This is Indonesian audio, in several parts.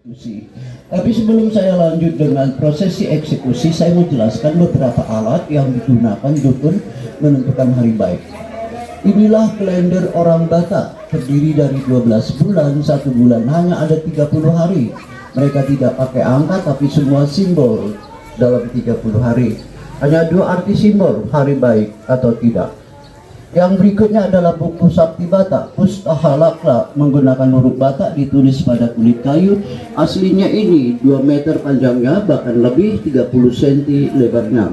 eksekusi. Tapi sebelum saya lanjut dengan prosesi eksekusi, saya mau jelaskan beberapa alat yang digunakan dukun menentukan hari baik. Inilah kalender orang Batak, terdiri dari 12 bulan, 1 bulan hanya ada 30 hari. Mereka tidak pakai angka tapi semua simbol dalam 30 hari. Hanya 2 arti simbol, hari baik atau tidak. Yang berikutnya adalah buku Sakti Batak, Pustahalakla, menggunakan huruf Batak ditulis pada kulit kayu. Aslinya ini 2 meter panjangnya, bahkan lebih 30 cm lebarnya.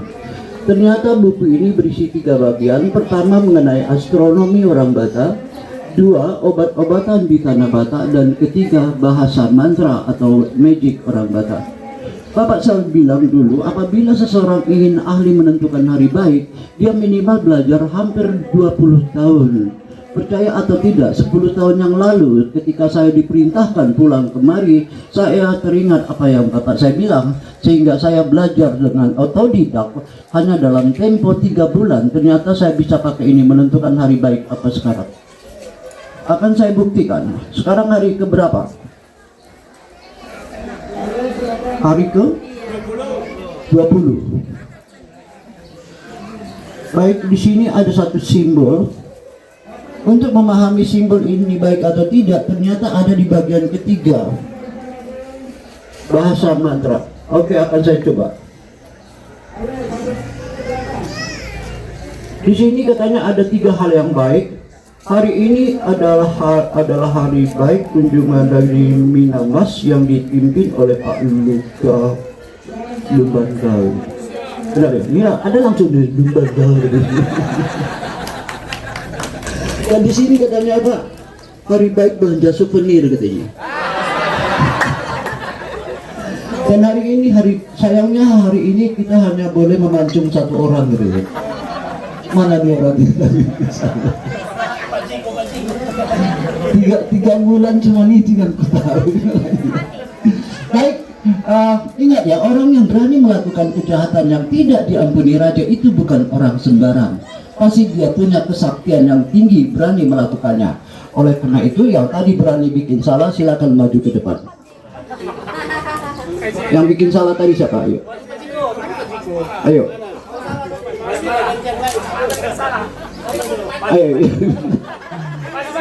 Ternyata buku ini berisi 3 bagian. Pertama mengenai astronomi orang Batak, 2 obat-obatan di tanah Batak, dan ketiga bahasa mantra atau magic orang Batak. Bapak selalu bilang dulu, apabila seseorang ingin ahli menentukan hari baik, dia minimal belajar hampir 20 tahun. Percaya atau tidak, 10 tahun yang lalu ketika saya diperintahkan pulang kemari, saya teringat apa yang Bapak saya bilang, sehingga saya belajar dengan otodidak. Hanya dalam tempo 3 bulan, ternyata saya bisa pakai ini menentukan hari baik apa sekarang. Akan saya buktikan. Sekarang hari keberapa? Hari ke 20. Baik, di sini ada satu simbol. Untuk memahami simbol ini baik atau tidak, ternyata ada di bagian ketiga, bahasa mantra. Oke, akan saya coba. Di sini katanya ada 3 hal yang baik. Hari ini adalah hari baik kunjungan dari Minamas yang dipimpin oleh Pak Luka Lumbandal. Benar ya? Iya, ada langsung di Lumbandal. Dan di sini katanya apa? Hari baik belanja souvenir katanya. Dan hari ini sayangnya hari ini kita hanya boleh memancung 1 orang gitu ya. Mana dia orang itu tadi? 3 bulan cuma itu yang ku tahu. Baik, ingat ya, orang yang berani melakukan kejahatan yang tidak diampuni raja itu bukan orang sembarang. Pasti dia punya kesaktian yang tinggi, berani melakukannya. Oleh karena itu, yang tadi berani bikin salah silakan maju ke depan. Yang bikin salah tadi siapa? Ayo. Ayo. Ayo.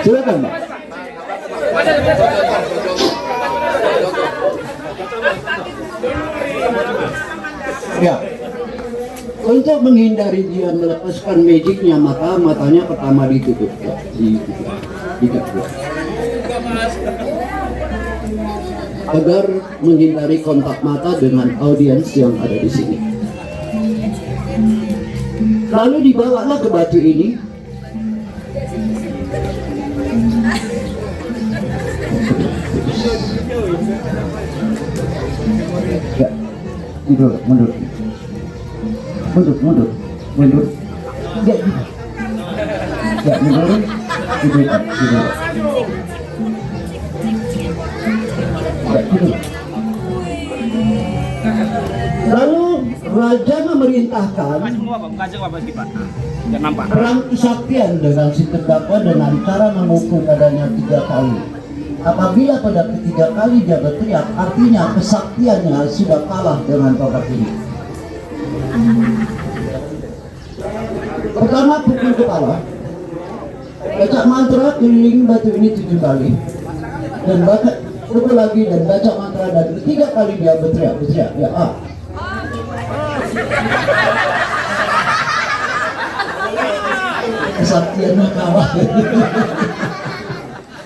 Silakan, Pak. Ya, untuk menghindari dia melepaskan magicnya, maka matanya pertama ditutup, ya, ditutup, agar menghindari kontak mata dengan audiens yang ada di sini. Lalu dibawalah ke batu ini. Ya, mundur. Ya, ya, mundur. Lalu raja memerintahkan perang kesaktian dengan si terdakwa dengan cara memukul badannya 3 kali. Apabila pada ketiga kali dia berteriak, artinya kesaktiannya sudah kalah dengan tongkat ini. Pertama pukul kepala, baca mantra keliling batu ini 7 kali, dan pukul lagi dan baca mantra, dan 3 kali dia berteriak, ya ah. Kesaktiannya kalah.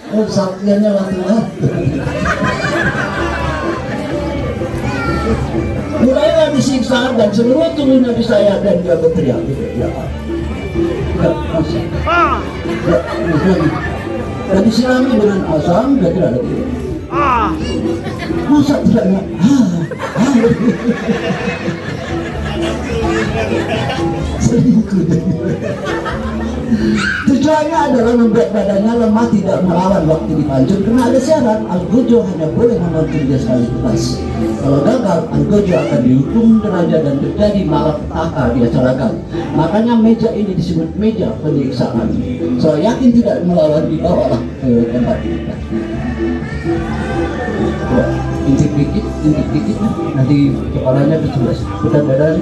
Kesaktiannya mati-mati. Mulailah disiksa dan seluruh tubuhnya disayat dan dia berteriak. Ya, masih. Dan disilami dengan asam dan tidak lagi. Masa tidaknya? Selingkuh. Tujuannya adalah membuat badannya lemah, tidak melawan waktu dipancung. Karena ada syarat, Algojo hanya boleh memancung dia sekali lepas. Kalau gagal, Algojo akan dihukum raja dan terjadi malapetaka di acara. Makanya meja ini disebut meja penyiksaan. So yakin tidak melawan, dibawalah ke tempat ini. intip dikit, nanti kepalanya berjelas, putar badan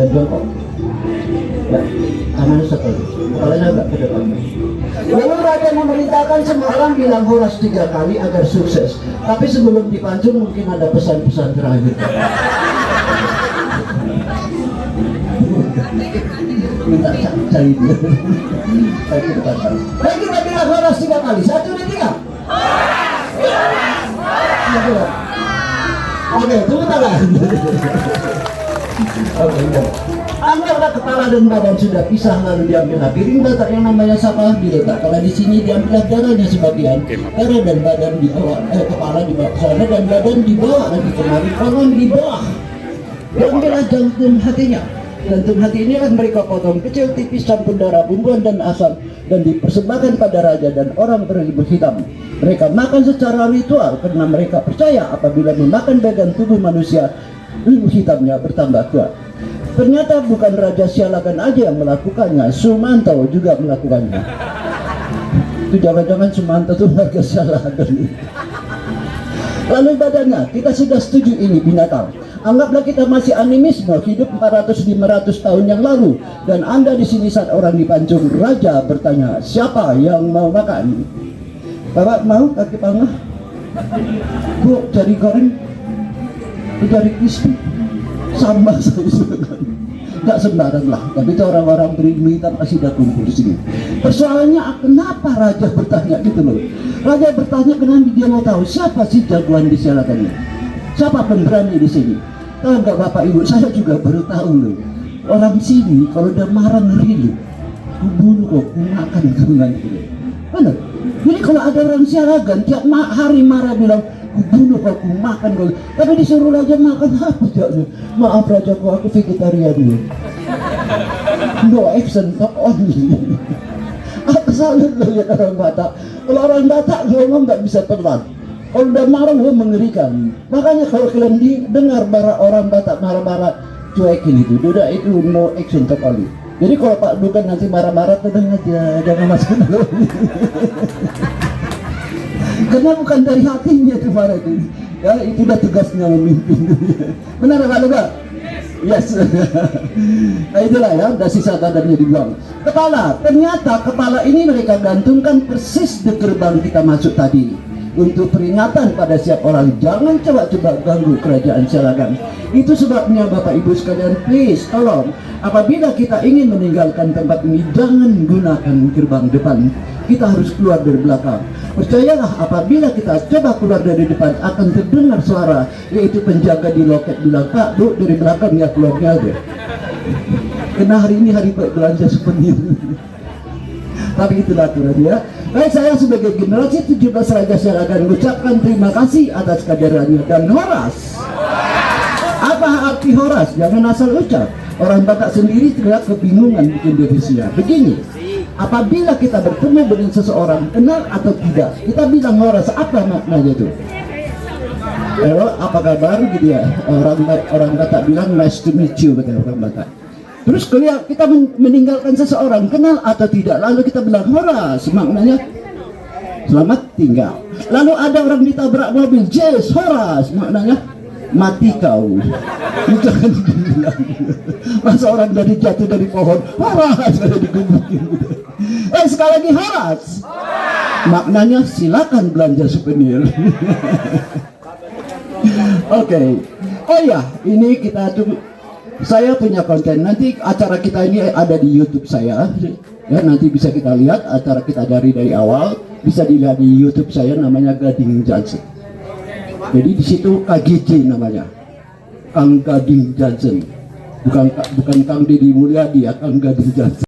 dan jongkok. Ya, tangannya satu, kepalanya agak ke depan. Lalu raja memerintahkan semua orang bilang Horas 3 kali agar sukses. Tapi sebelum dipancung mungkin ada pesan-pesan terakhir. Minta cari dia. Baik, kita bilang Horas 3 kali. 1, 2, 3. Oke, tepuk tangan. Oke, anggaplah kepala dan badan sudah pisah, lalu diambillah piring datar yang namanya sapa, diletakkanlah di sini, diambillah darahnya sebagian, darah dan badan di bawah, kepala di bawah sana dan badan di bawah, lagi kemari, kolam di bawah. Diambillah jantung hatinya. Jantung hati ini akan mereka potong kecil, tipis, campur darah, bumbuan dan asam, dan dipersembahkan pada raja dan orang berrambut hitam. Mereka makan secara ritual karena mereka percaya apabila memakan bagian tubuh manusia, ilmu hitamnya bertambah kuat. Ternyata bukan Raja Sialagan aja yang melakukannya, Sumanto juga melakukannya. Itu jangan-jangan Sumanto itu Raja Sialagan. Lalu badannya, kita sudah setuju ini binatang. Anggaplah kita masih animisme, hidup 400-500 tahun yang lalu, dan Anda di sini saat orang dipancung. Raja bertanya, siapa yang mau makan? Bapak mau kaki pangah? Bu, jari goreng? Jari crispy? Sama saya. Nggak sembarang lah, tapi itu orang-orang berilmu hitam pasti udah kumpul di sini. Persoalannya kenapa Raja bertanya gitu loh? Raja bertanya kenapa dia mau tahu siapa sih jagoan di Sialagan ini? Siapa pemberani di sini? Tahu nggak Bapak Ibu? Saya juga baru tahu loh. Orang sini kalau udah marah ngeri loh. Kubunuh kok, makan dengan itu. Mana? Jadi kalau ada orang Sialagan tiap hari marah bilang kubunuh kok, makan kok. Tapi disuruh Raja makan apa jadinya? Maaf Raja kok, aku vegetarian nih. No action, talk only. Aku salut loh lihat orang Batak. Kalau orang Batak ngomong nggak bisa pelan. Kalau udah marah mengerikan. Makanya kalau kalian dengar orang Batak marah-marah, cuekin itu. Udah itu no action, talk only. Jadi kalau Pak Dukan nanti marah-marah, tenang aja, jangan masuk dulu. Karena bukan dari hatinya itu marah itu. Ya, itu udah tugasnya memimpin. Benar Pak Dukan? Yes. Nah itulah ya, udah sisa badannya dibuang. Kepala, ternyata kepala ini mereka gantungkan persis di gerbang kita masuk tadi. Untuk peringatan pada siap orang, jangan coba-coba ganggu kerajaan Sialagan. Itu sebabnya Bapak Ibu sekalian, please tolong, apabila kita ingin meninggalkan tempat ini, jangan gunakan gerbang depan. Kita harus keluar dari belakang. Percayalah, apabila kita coba keluar dari depan, akan terdengar suara, yaitu penjaga di loket bilang, Pak, Bu, dari belakang ya keluarnya aja. Karena hari ini hari belanja souvenir. Tapi itulah aturannya. Baik, saya sebagai generasi 17 Raja Sialagan mengucapkan terima kasih atas kehadirannya. Dan Horas, apa arti Horas? Jangan asal ucap. Orang Batak sendiri tidak kebingungan bikin definisinya. Begini, apabila kita bertemu dengan seseorang, kenal atau tidak, kita bilang Horas, apa maknanya itu? Halo, apa kabar gitu ya? Orang Batak bilang nice to meet you, kata orang Batak. Terus kalau kita meninggalkan seseorang, kenal atau tidak, lalu kita bilang Horas, maknanya selamat tinggal. Lalu ada orang ditabrak mobil, Jess, Horas, maknanya mati kau. Itu kan dibilang. Masa orang dari jatuh dari pohon, Horas, ada dikebukin gitu. Sekali lagi Horas, maknanya silakan belanja souvenir. Oke. Oh ya, ini kita tunggu. Saya punya konten, nanti acara kita ini ada di YouTube saya ya, nanti bisa kita lihat acara kita dari awal, bisa dilihat di YouTube saya, namanya Gading Johnson. Jadi di situ KGJ namanya, Kang Gading Johnson, bukan Kang Deddy Mulyadi ya, Kang Gading Johnson.